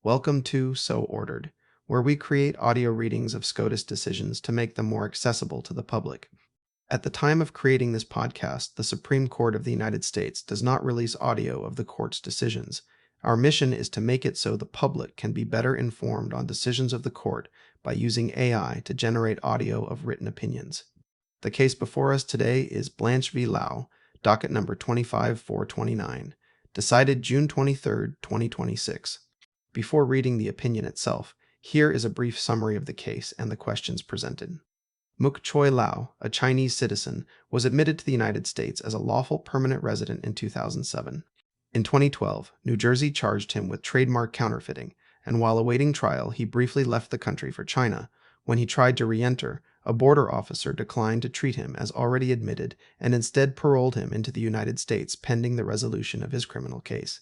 Welcome to So Ordered, where we create audio readings of SCOTUS decisions to make them more accessible to the public. At the time of creating this podcast, the Supreme Court of the United States does not release audio of the court's decisions. Our mission is to make it so the public can be better informed on decisions of the court by using AI to generate audio of written opinions. The case before us today is Blanche v. Lau, docket number 25429, decided June 23, 2026. Before reading the opinion itself, here is a brief summary of the case and the questions presented. Muk Choi Lau, a Chinese citizen, was admitted to the United States as a lawful permanent resident in 2007. In 2012, New Jersey charged him with trademark counterfeiting, and while awaiting trial, he briefly left the country for China. When he tried to re-enter, a border officer declined to treat him as already admitted and instead paroled him into the United States pending the resolution of his criminal case.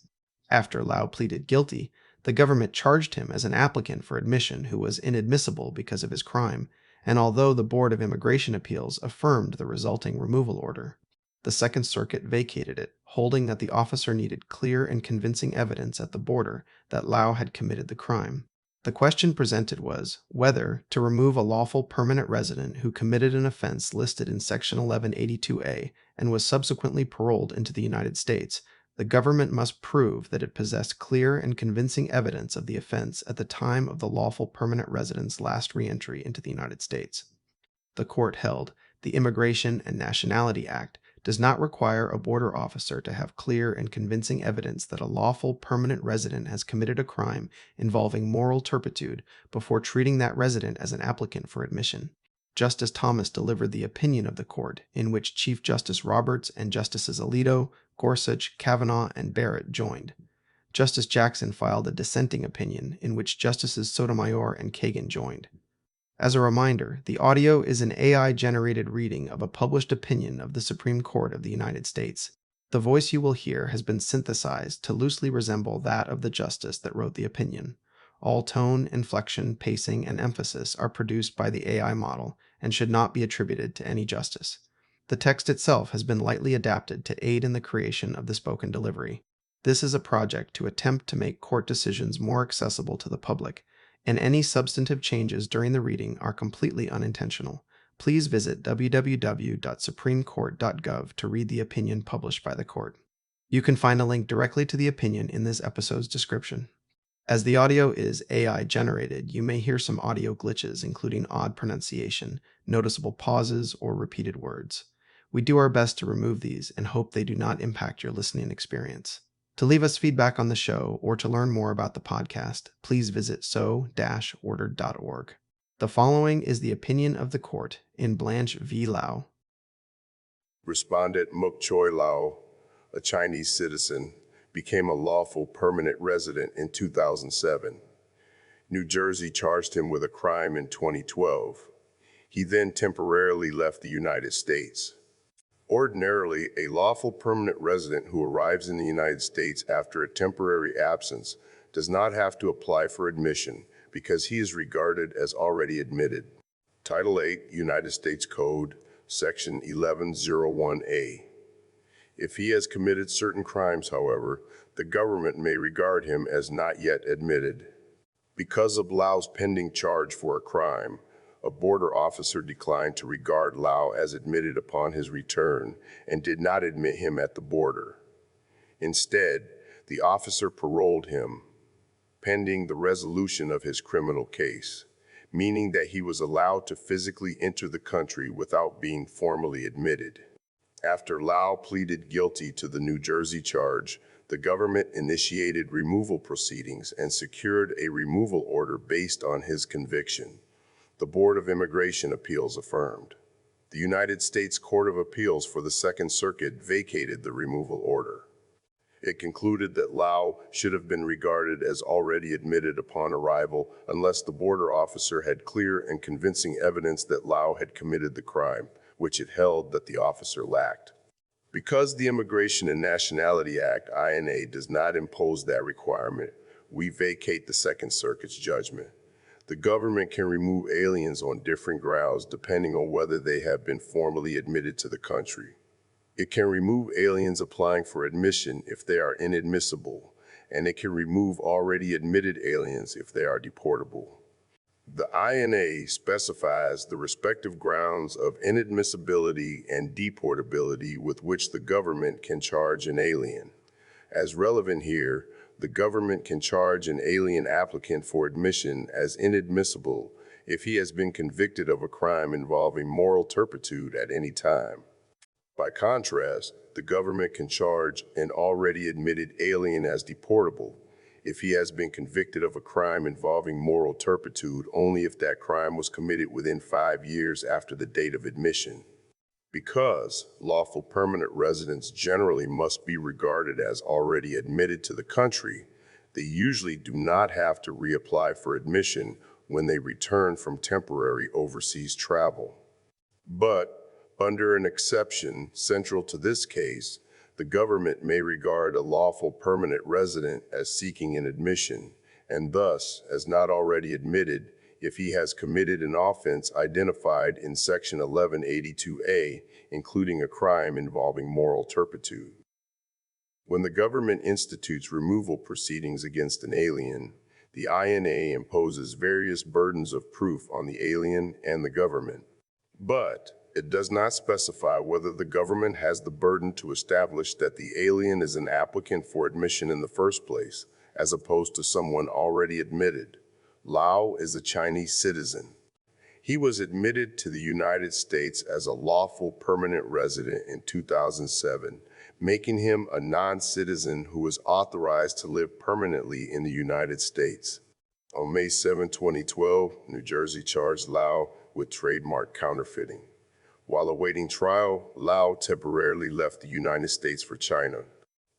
After Lau pleaded guilty, the government charged him as an applicant for admission who was inadmissible because of his crime, and although the Board of Immigration Appeals affirmed the resulting removal order, the Second Circuit vacated it, holding that the officer needed clear and convincing evidence at the border that Lau had committed the crime. The question presented was whether to remove a lawful permanent resident who committed an offense listed in Section 1182A and was subsequently paroled into the United States. The government must prove that it possessed clear and convincing evidence of the offense at the time of the lawful permanent resident's last re-entry into the United States. The court held the Immigration and Nationality Act does not require a border officer to have clear and convincing evidence that a lawful permanent resident has committed a crime involving moral turpitude before treating that resident as an applicant for admission. Justice Thomas delivered the opinion of the court, in which Chief Justice Roberts and Justices Alito, Gorsuch, Kavanaugh, and Barrett joined. Justice Jackson filed a dissenting opinion, in which Justices Sotomayor and Kagan joined. As a reminder, the audio is an AI-generated reading of a published opinion of the Supreme Court of the United States. The voice you will hear has been synthesized to loosely resemble that of the justice that wrote the opinion. All tone, inflection, pacing, and emphasis are produced by the AI model and should not be attributed to any justice. The text itself has been lightly adapted to aid in the creation of the spoken delivery. This is a project to attempt to make court decisions more accessible to the public, and any substantive changes during the reading are completely unintentional. Please visit www.supremecourt.gov to read the opinion published by the court. You can find a link directly to the opinion in this episode's description. As the audio is AI generated, you may hear some audio glitches, including odd pronunciation, noticeable pauses, or repeated words. We do our best to remove these and hope they do not impact your listening experience. To leave us feedback on the show or to learn more about the podcast, please visit so-ordered.org. The following is the opinion of the court in Blanche v. Lau. Respondent Muk Choi Lau, a Chinese citizen, became a lawful permanent resident in 2007. New Jersey charged him with a crime in 2012. He then temporarily left the United States. Ordinarily, a lawful permanent resident who arrives in the United States after a temporary absence does not have to apply for admission because he is regarded as already admitted. Title 8, United States Code, Section 1101A. If he has committed certain crimes, however, the government may regard him as not yet admitted. Because of Lau's pending charge for a crime, a border officer declined to regard Lau as admitted upon his return and did not admit him at the border. Instead, the officer paroled him, pending the resolution of his criminal case, meaning that he was allowed to physically enter the country without being formally admitted. After Lau pleaded guilty to the New Jersey charge, the government initiated removal proceedings and secured a removal order based on his conviction. The Board of Immigration Appeals affirmed. The United States Court of Appeals for the Second Circuit vacated the removal order. It concluded that Lau should have been regarded as already admitted upon arrival unless the border officer had clear and convincing evidence that Lau had committed the crime, which it held that the officer lacked. Because the Immigration and Nationality Act, INA, does not impose that requirement, we vacate the Second Circuit's judgment. The government can remove aliens on different grounds depending on whether they have been formally admitted to the country. It can remove aliens applying for admission if they are inadmissible, and it can remove already admitted aliens if they are deportable. The INA specifies the respective grounds of inadmissibility and deportability with which the government can charge an alien. As relevant here, the government can charge an alien applicant for admission as inadmissible if he has been convicted of a crime involving moral turpitude at any time. By contrast, the government can charge an already admitted alien as deportable if he has been convicted of a crime involving moral turpitude only if that crime was committed within 5 years after the date of admission. Because lawful permanent residents generally must be regarded as already admitted to the country, they usually do not have to reapply for admission when they return from temporary overseas travel. But under an exception central to this case, the government may regard a lawful permanent resident as seeking an admission, and thus as not already admitted if he has committed an offense identified in Section 1182A, including a crime involving moral turpitude. When the government institutes removal proceedings against an alien, the INA imposes various burdens of proof on the alien and the government. But it does not specify whether the government has the burden to establish that the alien is an applicant for admission in the first place, as opposed to someone already admitted. Lau is a Chinese citizen. He was admitted to the United States as a lawful permanent resident in 2007, making him a non-citizen who was authorized to live permanently in the United States. On May 7, 2012, New Jersey charged Lau with trademark counterfeiting. While awaiting trial, Lau temporarily left the United States for China.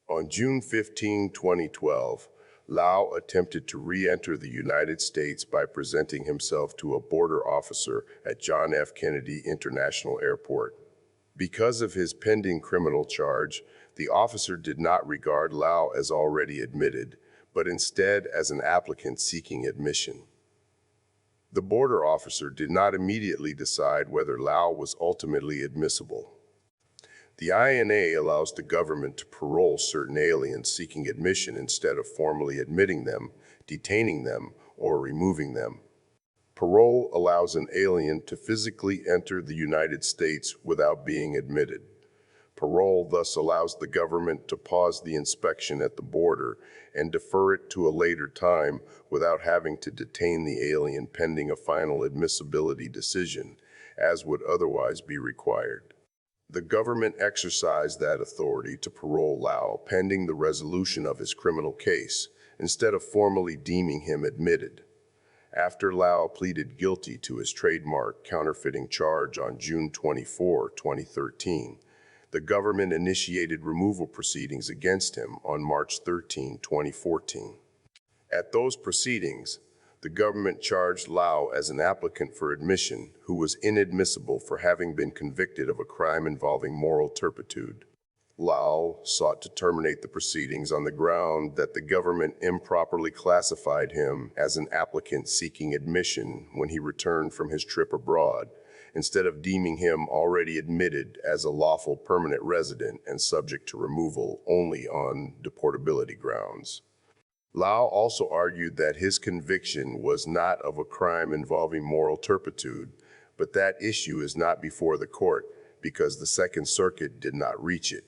On June 15, 2012, Lau attempted to re-enter the United States by presenting himself to a border officer at John F. Kennedy International Airport. Because of his pending criminal charge, the officer did not regard Lau as already admitted, but instead as an applicant seeking admission. The border officer did not immediately decide whether Lau was ultimately admissible. The INA allows the government to parole certain aliens seeking admission instead of formally admitting them, detaining them, or removing them. Parole allows an alien to physically enter the United States without being admitted. Parole thus allows the government to pause the inspection at the border and defer it to a later time without having to detain the alien pending a final admissibility decision, as would otherwise be required. The government exercised that authority to parole Lau pending the resolution of his criminal case, instead of formally deeming him admitted. After Lau pleaded guilty to his trademark counterfeiting charge on June 24, 2013, the government initiated removal proceedings against him on March 13, 2014. At those proceedings, the government charged Lau as an applicant for admission who was inadmissible for having been convicted of a crime involving moral turpitude. Lau sought to terminate the proceedings on the ground that the government improperly classified him as an applicant seeking admission when he returned from his trip abroad, instead of deeming him already admitted as a lawful permanent resident and subject to removal only on deportability grounds. Lau also argued that his conviction was not of a crime involving moral turpitude, but that issue is not before the court because the Second Circuit did not reach it.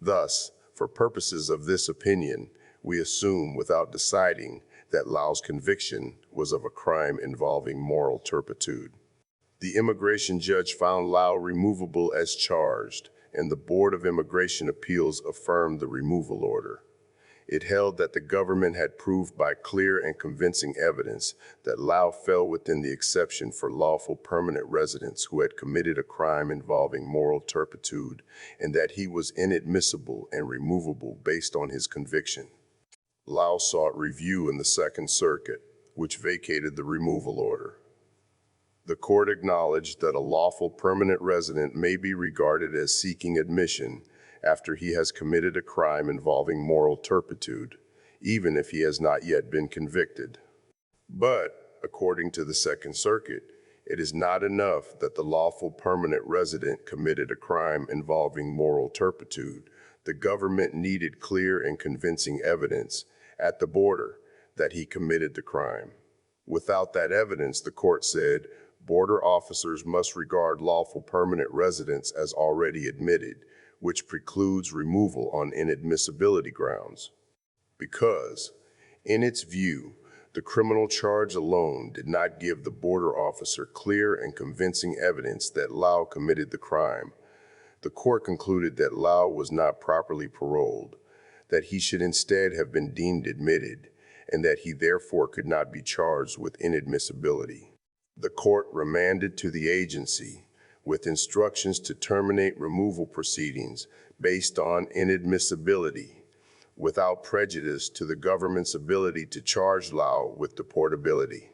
Thus, for purposes of this opinion, we assume without deciding that Lau's conviction was of a crime involving moral turpitude. The immigration judge found Lau removable as charged, and the Board of Immigration Appeals affirmed the removal order. It held that the government had proved by clear and convincing evidence that Lau fell within the exception for lawful permanent residents who had committed a crime involving moral turpitude, and that he was inadmissible and removable based on his conviction. Lau sought review in the Second Circuit, which vacated the removal order. The court acknowledged that a lawful permanent resident may be regarded as seeking admission after he has committed a crime involving moral turpitude, even if he has not yet been convicted. But, according to the Second Circuit, it is not enough that the lawful permanent resident committed a crime involving moral turpitude. The government needed clear and convincing evidence, at the border that he committed the crime. Without that evidence, the court said, border officers must regard lawful permanent residents as already admitted, which precludes removal on inadmissibility grounds. Because, in its view, the criminal charge alone did not give the border officer clear and convincing evidence that Lau committed the crime, the court concluded that Lau was not properly paroled, that he should instead have been deemed admitted, and that he therefore could not be charged with inadmissibility. The court remanded to the agency with instructions to terminate removal proceedings based on inadmissibility, without prejudice to the government's ability to charge Lau with deportability.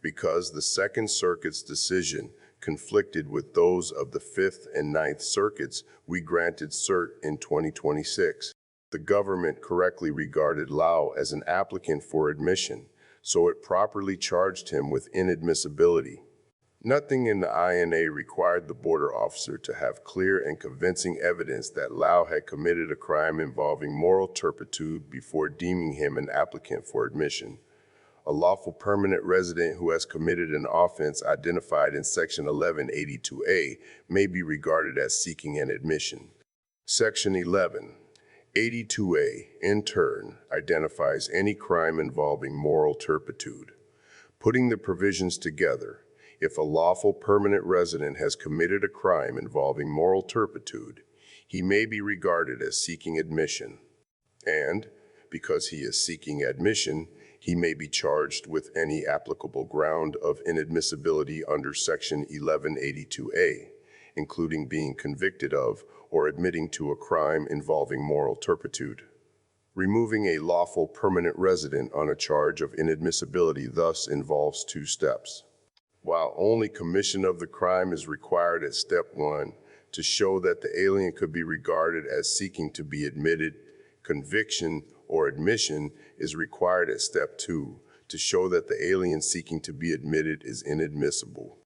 Because the Second Circuit's decision conflicted with those of the Fifth and Ninth Circuits, we granted cert in 2026. The government correctly regarded Lau as an applicant for admission, so it properly charged him with inadmissibility. Nothing in the INA required the border officer to have clear and convincing evidence that Lau had committed a crime involving moral turpitude before deeming him an applicant for admission. A lawful permanent resident who has committed an offense identified in Section 1182A may be regarded as seeking an admission. Section 1182A, in turn, identifies any crime involving moral turpitude. Putting the provisions together, if a lawful permanent resident has committed a crime involving moral turpitude, he may be regarded as seeking admission. And, because he is seeking admission, he may be charged with any applicable ground of inadmissibility under Section 1182A, including being convicted of or admitting to a crime involving moral turpitude. Removing a lawful permanent resident on a charge of inadmissibility thus involves two steps. While only commission of the crime is required at Step 1 to show that the alien could be regarded as seeking to be admitted, conviction or admission is required at Step 2 to show that the alien seeking to be admitted is inadmissible.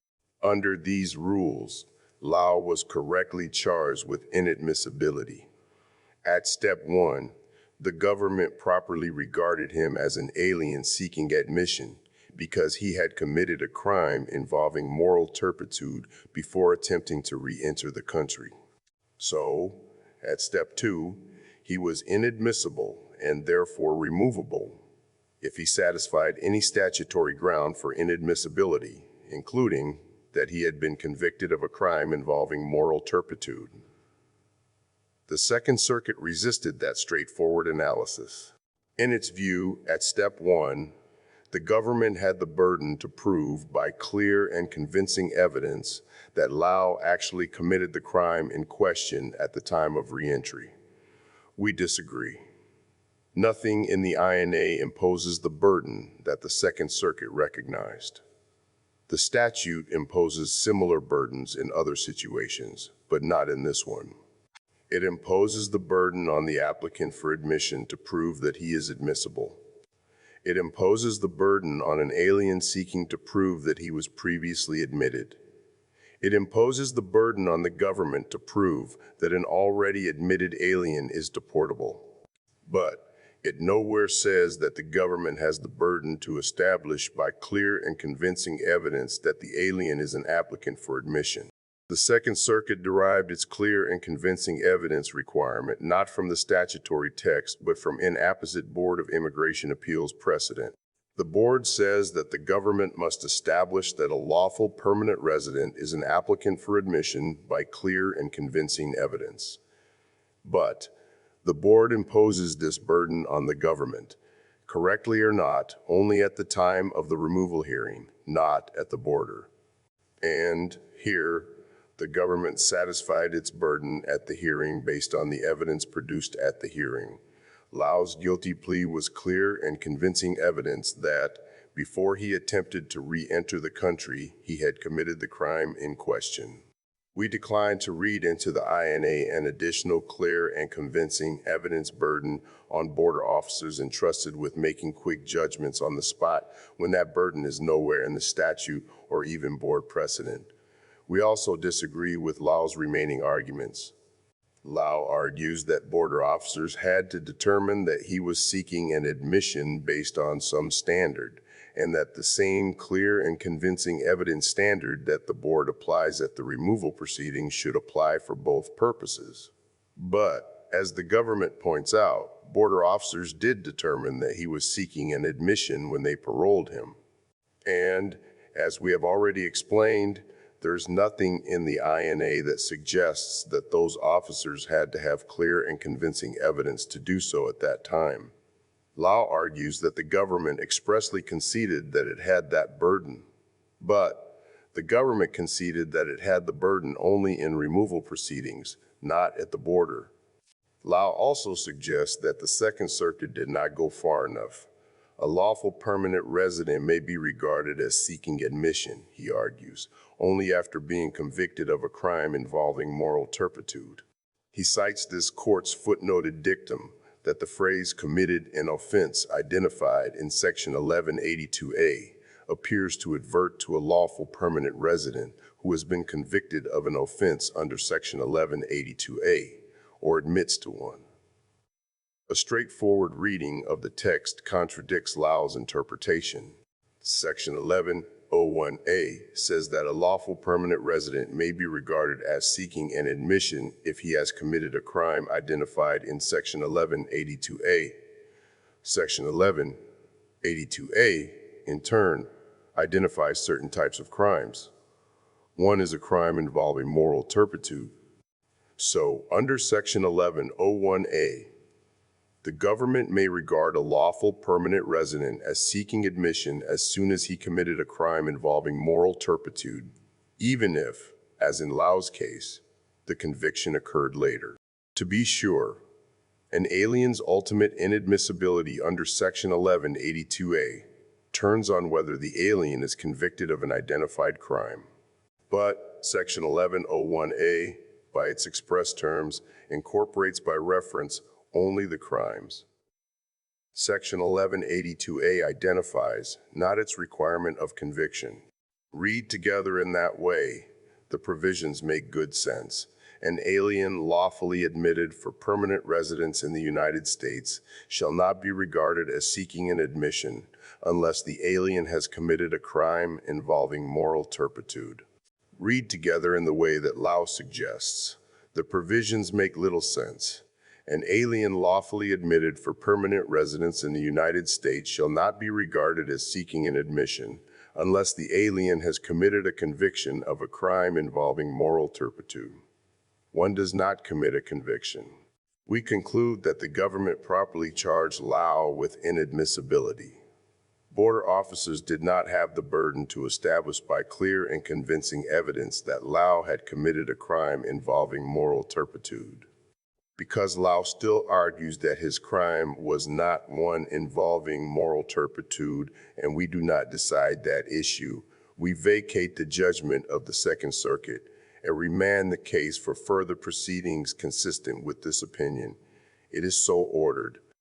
Under these rules, Lau was correctly charged with inadmissibility. At Step 1, the government properly regarded him as an alien seeking admission because he had committed a crime involving moral turpitude before attempting to re-enter the country. So, at Step 2, he was inadmissible and therefore removable if he satisfied any statutory ground for inadmissibility, including that he had been convicted of a crime involving moral turpitude. The Second Circuit resisted that straightforward analysis. In its view, at Step 1, the government had the burden to prove by clear and convincing evidence that Lau actually committed the crime in question at the time of re-entry. We disagree. Nothing in the INA imposes the burden that the Second Circuit recognized. The statute imposes similar burdens in other situations, but not in this one. It imposes the burden on the applicant for admission to prove that he is admissible. It imposes the burden on an alien seeking to prove that he was previously admitted. It imposes the burden on the government to prove that an already admitted alien is deportable. But it nowhere says that the government has the burden to establish by clear and convincing evidence that the alien is an applicant for admission. The Second Circuit derived its clear and convincing evidence requirement not from the statutory text, but from inapposite Board of Immigration Appeals precedent. The board says that the government must establish that a lawful permanent resident is an applicant for admission by clear and convincing evidence. But the board imposes this burden on the government, correctly or not, only at the time of the removal hearing, not at the border. And here, the government satisfied its burden at the hearing based on the evidence produced at the hearing. Lau's guilty plea was clear and convincing evidence that, before he attempted to re-enter the country, he had committed the crime in question. We decline to read into the INA an additional clear and convincing evidence burden on border officers entrusted with making quick judgments on the spot when that burden is nowhere in the statute or even board precedent. We also disagree with Lau's remaining arguments. Lau argues that border officers had to determine that he was seeking an admission based on some standard, and that the same clear and convincing evidence standard that the board applies at the removal proceedings should apply for both purposes. But, as the government points out, border officers did determine that he was seeking an admission when they paroled him. And, as we have already explained, there's nothing in the INA that suggests that those officers had to have clear and convincing evidence to do so at that time. Lau argues that the government expressly conceded that it had that burden, but the government conceded that it had the burden only in removal proceedings, not at the border. Lau also suggests that the Second Circuit did not go far enough. A lawful permanent resident may be regarded as seeking admission, he argues, only after being convicted of a crime involving moral turpitude. He cites this court's footnoted dictum that the phrase committed an offense identified in Section 1182A appears to advert to a lawful permanent resident who has been convicted of an offense under Section 1182A, or admits to one. A straightforward reading of the text contradicts Lau's interpretation. Section 1101A says that a lawful permanent resident may be regarded as seeking an admission if he has committed a crime identified in Section 1182A. Section 1182A, in turn, identifies certain types of crimes. One is a crime involving moral turpitude. So, under Section 1101A, the government may regard a lawful permanent resident as seeking admission as soon as he committed a crime involving moral turpitude, even if, as in Lau's case, the conviction occurred later. To be sure, an alien's ultimate inadmissibility under Section 1182A turns on whether the alien is convicted of an identified crime. But Section 1101A, by its express terms, incorporates by reference only the crimes. Section 1182A identifies, not its requirement of conviction. Read together in that way, the provisions make good sense. An alien lawfully admitted for permanent residence in the United States shall not be regarded as seeking an admission unless the alien has committed a crime involving moral turpitude. Read together in the way that Lau suggests. The provisions make little sense. An alien lawfully admitted for permanent residence in the United States shall not be regarded as seeking an admission unless the alien has committed a conviction of a crime involving moral turpitude. One does not commit a conviction. We conclude that the government properly charged Lau with inadmissibility. Border officers did not have the burden to establish by clear and convincing evidence that Lau had committed a crime involving moral turpitude. Because Lau still argues that his crime was not one involving moral turpitude and we do not decide that issue, we vacate the judgment of the Second Circuit and remand the case for further proceedings consistent with this opinion. It is so ordered.